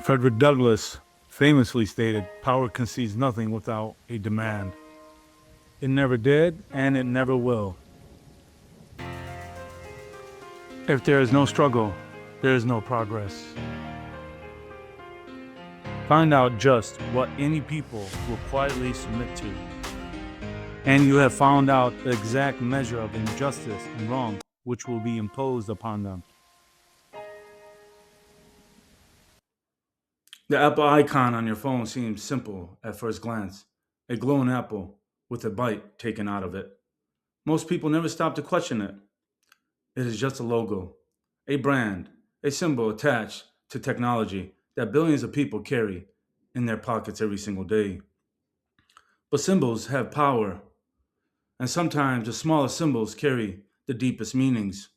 Frederick Douglass famously stated, "Power concedes nothing without a demand." It never did, and it never will. If there is no struggle, there is no progress. Find out just what any people will quietly submit to, and you have found out the exact measure of injustice and wrong which will be imposed upon them. The Apple icon on your phone seems simple at first glance, a glowing apple with a bite taken out of it. Most people never stop to question it. It is just a logo, a brand, a symbol attached to technology that billions of people carry in their pockets every single day. But symbols have power, and sometimes the smallest symbols carry the deepest meanings.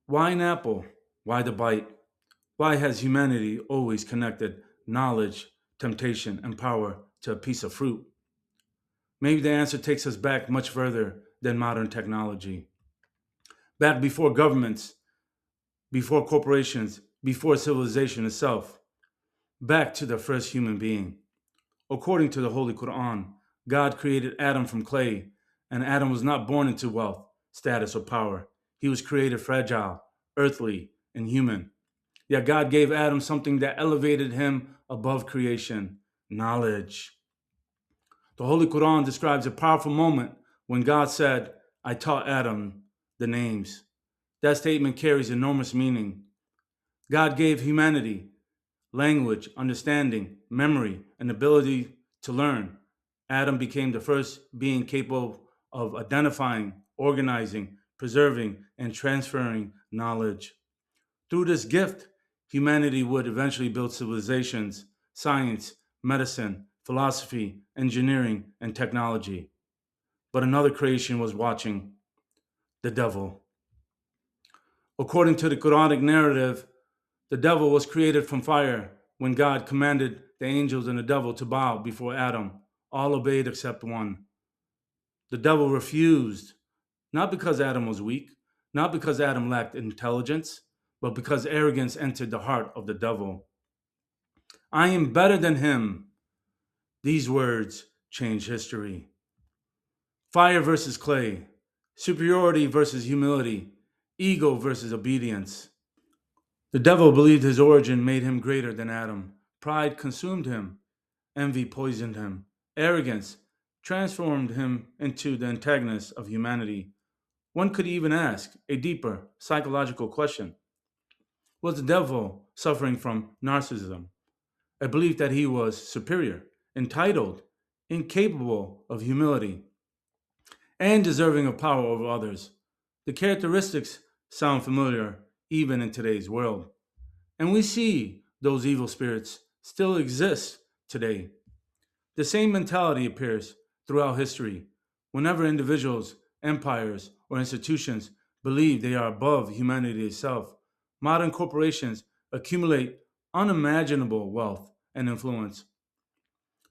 Why an apple? Why the bite? Why has humanity always connected knowledge, temptation, and power to a piece of fruit? Maybe the answer takes us back much further than modern technology. Back before governments, before corporations, before civilization itself. Back to the first human being. According to the Holy Quran, God created Adam from clay, and Adam was not born into wealth, status, or power. He was created fragile, earthly, and human. Yet God gave Adam something that elevated him above creation: knowledge. The Holy Quran describes a powerful moment when God said, "I taught Adam the names." That statement carries enormous meaning. God gave humanity language, understanding, memory, and ability to learn. Adam became the first being capable of identifying, organizing, preserving, and transferring knowledge. Through this gift, humanity would eventually build civilizations, science, medicine, philosophy, engineering, and technology. But another creation was watching: the devil. According to the Quranic narrative, the devil was created from fire when God commanded the angels and the devil to bow before Adam. All obeyed except one. The devil refused, not because Adam was weak, not because Adam lacked intelligence, but because arrogance entered the heart of the devil. "I am better than him." These words change history. Fire versus clay, superiority versus humility, ego versus obedience. The devil believed his origin made him greater than Adam. Pride consumed him. Envy poisoned him. Arrogance transformed him into the antagonist of humanity. One could even ask a deeper psychological question: was the devil suffering from narcissism, a belief that he was superior, entitled, incapable of humility, and deserving of power over others? The characteristics sound familiar even in today's world. And we see those evil spirits still exist today. The same mentality appears throughout history. Whenever individuals, empires, or institutions believe they are above humanity itself, modern corporations accumulate unimaginable wealth and influence.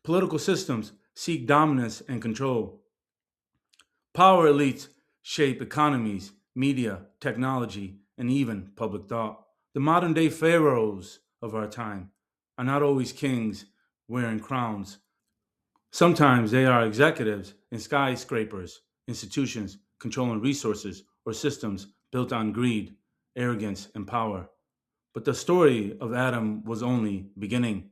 Political systems seek dominance and control. Power elites shape economies, media, technology, and even public thought. The modern day pharaohs of our time are not always kings wearing crowns. Sometimes they are executives in skyscrapers, institutions controlling resources, or systems built on greed, arrogance, and power. But the story of Adam was only beginning.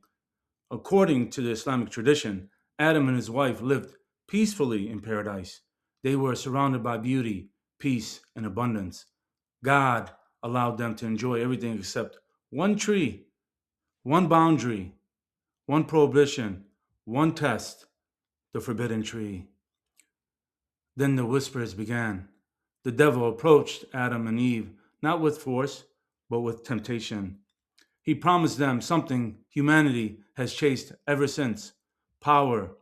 According to the Islamic tradition, Adam and his wife lived peacefully in paradise. They were surrounded by beauty, peace, and abundance. God allowed them to enjoy everything except one tree, one boundary, one prohibition, one test: the forbidden tree. Then the whispers began. The devil approached Adam and Eve, not with force, but with temptation. He promised them something humanity has chased ever since: power,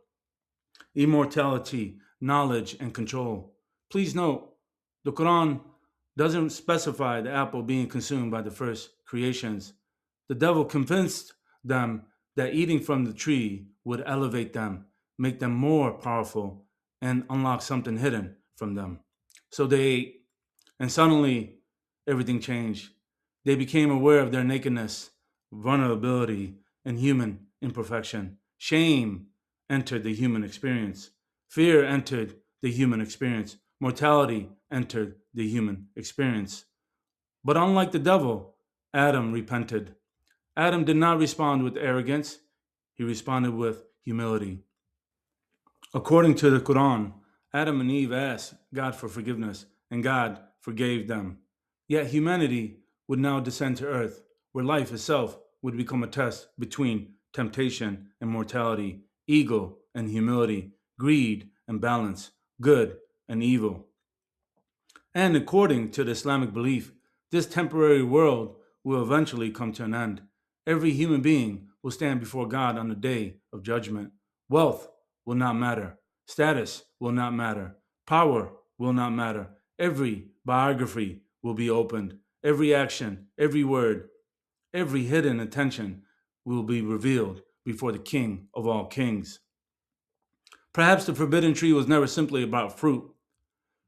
immortality, knowledge, and control. Please note, the Quran doesn't specify the apple being consumed by the first creations. The devil convinced them that eating from the tree would elevate them, make them more powerful, and unlock something hidden from them. So they ate, and suddenly everything changed. They became aware of their nakedness, vulnerability, and human imperfection. Shame entered the human experience. Fear entered the human experience. Mortality entered the human experience. But unlike the devil, Adam repented. Adam did not respond with arrogance, he responded with humility. According to the Quran, Adam and Eve asked God for forgiveness, and God forgave them. Yet humanity would now descend to earth, where life itself would become a test between temptation and mortality, ego and humility, greed and balance, good and evil. And according to the Islamic belief, this temporary world will eventually come to an end. Every human being will stand before God on the day of judgment. Wealth will not matter. Status will not matter. Power will not matter. Every biography will be opened. Every action, every word, every hidden intention will be revealed before the King of all kings. Perhaps the forbidden tree was never simply about fruit.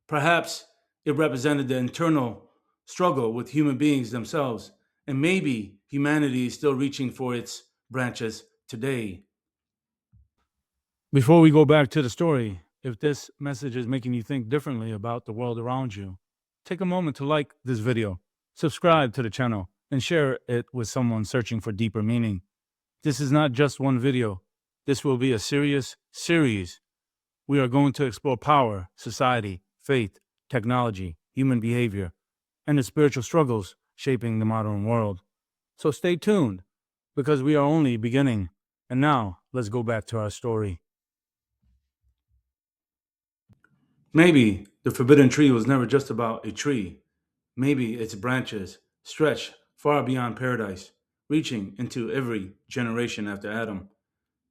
Perhaps it represented the internal struggle with human beings themselves, and maybe humanity is still reaching for its branches today. Before we go back to the story, if this message is making you think differently about the world around you, take a moment to like this video, subscribe to the channel, and share it with someone searching for deeper meaning. This is not just one video, this will be a serious series. We are going to explore power, society, faith, technology, human behavior, and the spiritual struggles shaping the modern world. So stay tuned, because we are only beginning. And now, let's go back to our story. Maybe the forbidden tree was never just about a tree. Maybe its branches stretch far beyond paradise, reaching into every generation after Adam,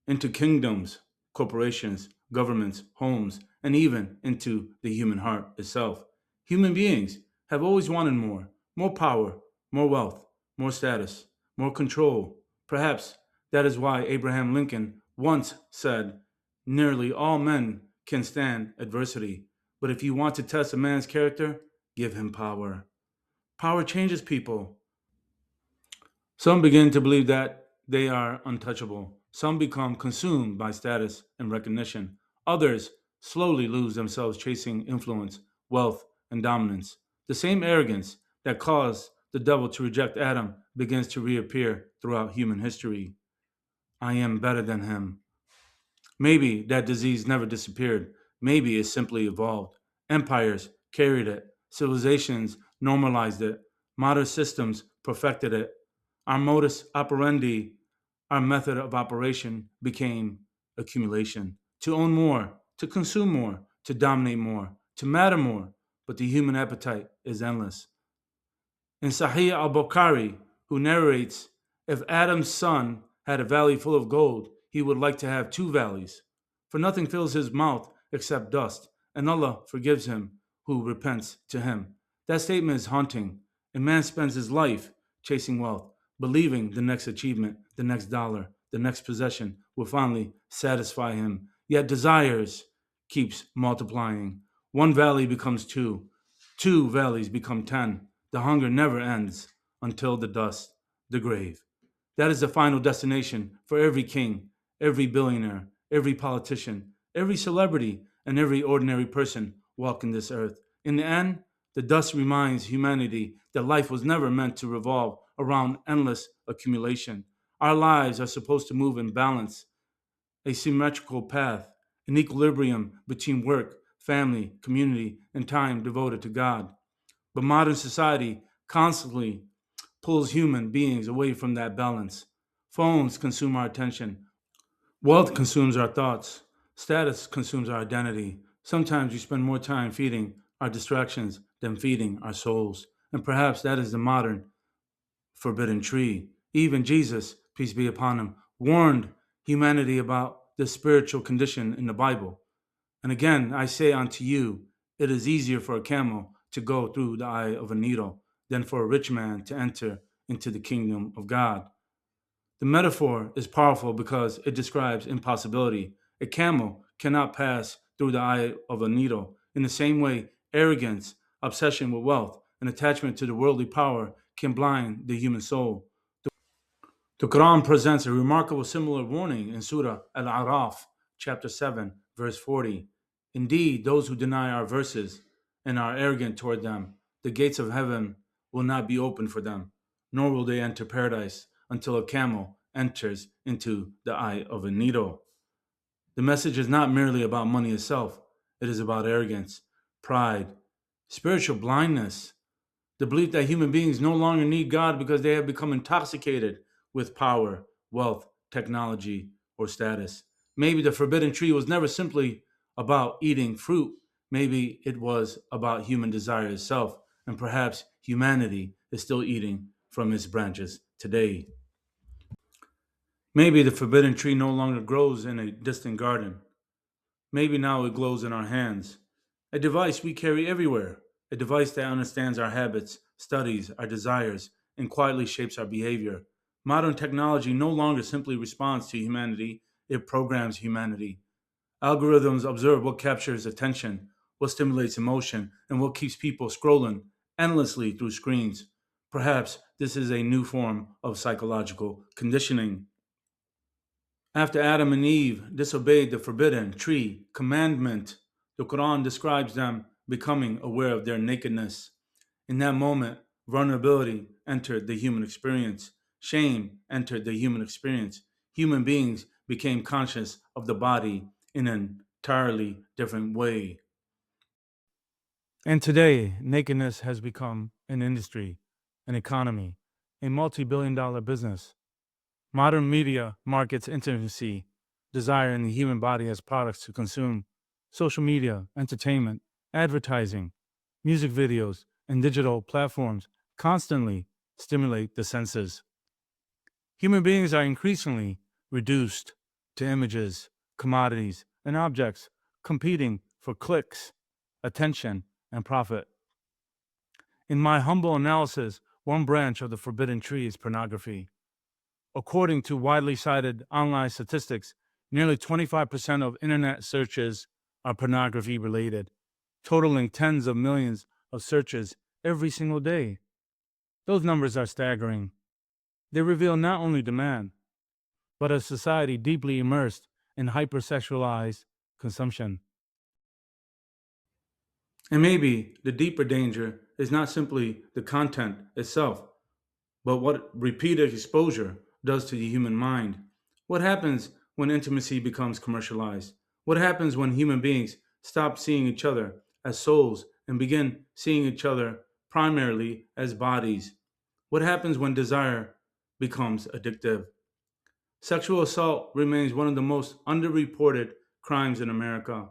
into kingdoms, corporations, governments, homes, and even into the human heart itself. Human beings have always wanted more power, more wealth, more status, more control. Perhaps that is why Abraham Lincoln once said, "Nearly all men can stand adversity, but if you want to test a man's character, give him power." Power changes people. Some begin to believe that they are untouchable. Some become consumed by status and recognition. Others slowly lose themselves chasing influence, wealth, and dominance. The same arrogance that caused the devil to reject Adam begins to reappear throughout human history. I am better than him. Maybe that disease never disappeared. Maybe it simply evolved. Empires carried it. Civilizations normalized it. Modern systems perfected it. Our modus operandi, our method of operation became accumulation. To own more, to consume more, to dominate more, to matter more. But the human appetite is endless. In Sahih al Bukhari, who narrates, if Adam's son had a valley full of gold, he would like to have two valleys. For nothing fills his mouth except dust, and Allah forgives him who repents to him. That statement is haunting. A man spends his life chasing wealth, believing the next achievement, the next dollar, the next possession will finally satisfy him. Yet desires keeps multiplying. One valley becomes two, two valleys become 10. The hunger never ends until the dust, the grave. That is the final destination for every king, every billionaire, every politician, every celebrity, and every ordinary person walking this earth. In the end, the dust reminds humanity that life was never meant to revolve around endless accumulation. Our lives are supposed to move in balance, a symmetrical path, an equilibrium between work, family, community, and time devoted to God. But modern society constantly pulls human beings away from that balance. Phones consume our attention. Wealth consumes our thoughts. Status consumes our identity. Sometimes we spend more time feeding our distractions than feeding our souls. And perhaps that is the modern forbidden tree. Even Jesus, peace be upon him, warned humanity about the spiritual condition in the Bible. And again, I say unto you, it is easier for a camel to go through the eye of a needle than for a rich man to enter into the kingdom of God. The metaphor is powerful because it describes impossibility. A camel cannot pass through the eye of a needle. In the same way, arrogance, obsession with wealth, and attachment to the worldly power can blind the human soul. The Quran presents a remarkable similar warning in Surah Al-Araf, chapter 7, verse 40. Indeed, those who deny our verses and are arrogant toward them, the gates of heaven will not be opened for them, nor will they enter paradise until a camel enters into the eye of a needle. The message is not merely about money itself, it is about arrogance, pride, spiritual blindness, the belief that human beings no longer need God because they have become intoxicated with power, wealth, technology, or status. Maybe the forbidden tree was never simply about eating fruit. Maybe it was about human desire itself, and perhaps humanity is still eating from its branches today. Maybe the forbidden tree no longer grows in a distant garden. Maybe now it glows in our hands. A device we carry everywhere. A device that understands our habits, studies our desires, and quietly shapes our behavior. Modern technology no longer simply responds to humanity, it programs humanity. Algorithms observe what captures attention, what stimulates emotion, and what keeps people scrolling endlessly through screens. Perhaps this is a new form of psychological conditioning. After Adam and Eve disobeyed the forbidden tree commandment, the Quran describes them becoming aware of their nakedness. In that moment, vulnerability entered the human experience, shame entered the human experience. Human beings became conscious of the body in an entirely different way. And today, nakedness has become an industry, an economy, a multi-billion-dollar business. Modern media markets intimacy, desire in the human body as products to consume. Social media, entertainment, advertising, music videos, and digital platforms constantly stimulate the senses. Human beings are increasingly reduced to images, commodities, and objects competing for clicks, attention, and profit. In my humble analysis, one branch of the forbidden tree is pornography. According to widely cited online statistics, nearly 25% of internet searches are pornography related, totaling tens of millions of searches every single day. Those numbers are staggering. They reveal not only demand, but a society deeply immersed in hypersexualized consumption. And maybe the deeper danger is not simply the content itself, but what repeated exposure does to the human mind. What happens when intimacy becomes commercialized? What happens when human beings stop seeing each other as souls and begin seeing each other primarily as bodies? What happens when desire becomes addictive? Sexual assault remains one of the most underreported crimes in America.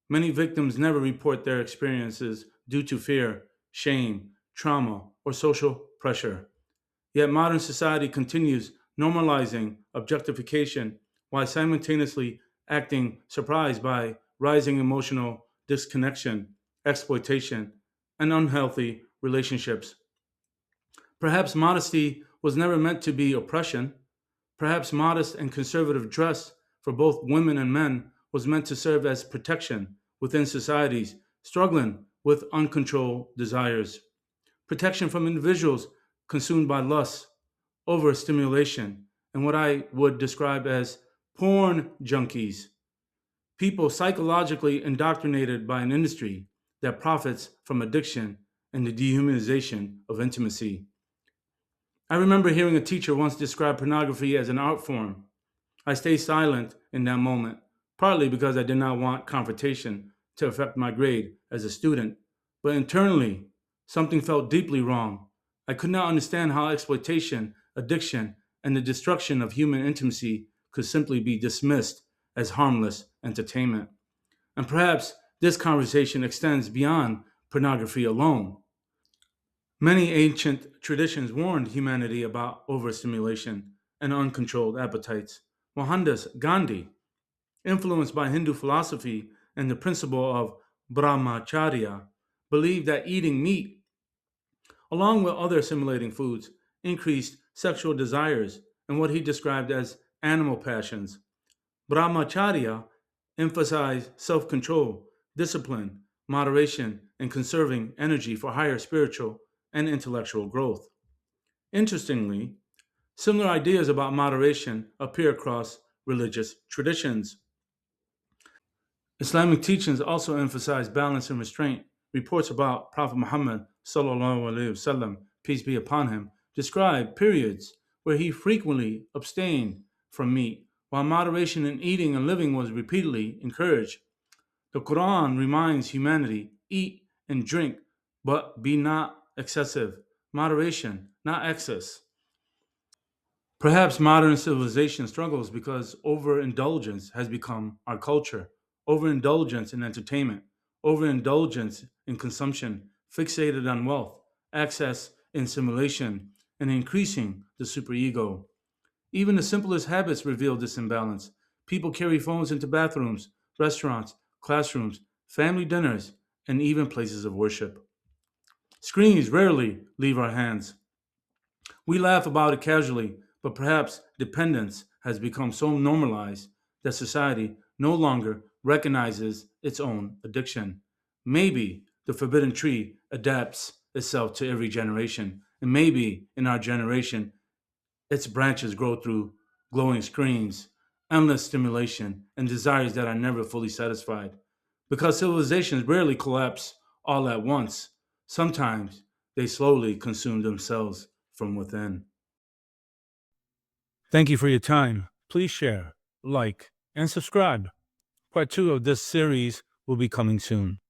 Many victims never report their experiences due to fear, shame, trauma, or social pressure. Yet modern society continues normalizing objectification while simultaneously acting surprised by rising emotional disconnection, exploitation, and unhealthy relationships. Perhaps modesty was never meant to be oppression. Perhaps modest and conservative dress for both women and men was meant to serve as protection within societies struggling with uncontrolled desires, protection from individuals consumed by lust, overstimulation, and what I would describe as porn junkies, people psychologically indoctrinated by an industry that profits from addiction and the dehumanization of intimacy. I remember hearing a teacher once describe pornography as an art form. I stayed silent in that moment, partly because I did not want confrontation to affect my grade as a student, but internally, something felt deeply wrong. I could not understand how exploitation, addiction, and the destruction of human intimacy could simply be dismissed as harmless entertainment. And perhaps this conversation extends beyond pornography alone. Many ancient traditions warned humanity about overstimulation and uncontrolled appetites. Mohandas Gandhi, influenced by Hindu philosophy and the principle of brahmacharya, believed that eating meat, along with other assimilating foods, increased sexual desires and what he described as animal passions. Brahmacharya emphasized self control, discipline, moderation, and conserving energy for higher spiritual and intellectual growth. Interestingly, Similar ideas about moderation appear across religious traditions. Islamic teachings also emphasize balance and restraint. Reports about Prophet Muhammad sallallahu alaihi wasallam, peace be upon him, describe periods where he frequently abstained from meat, while moderation in eating and living was repeatedly encouraged. The Quran reminds humanity, eat and drink, but be not excessive. Moderation, not excess. Perhaps modern civilization struggles because overindulgence has become our culture. Overindulgence in entertainment, overindulgence in consumption, fixated on wealth, access in simulation, and increasing the superego. Even the simplest habits reveal this imbalance. People carry phones into bathrooms, restaurants, classrooms, family dinners, and even places of worship. Screens rarely leave our hands. We laugh about it casually, but perhaps dependence has become so normalized that society no longer recognizes its own addiction. Maybe the forbidden tree adapts itself to every generation, and maybe in our generation, its branches grow through glowing screens, endless stimulation, and desires that are never fully satisfied. Because civilizations rarely collapse all at once, sometimes they slowly consume themselves from within. Thank you for your time. Please share, like, and subscribe. Part 2 of this series will be coming soon.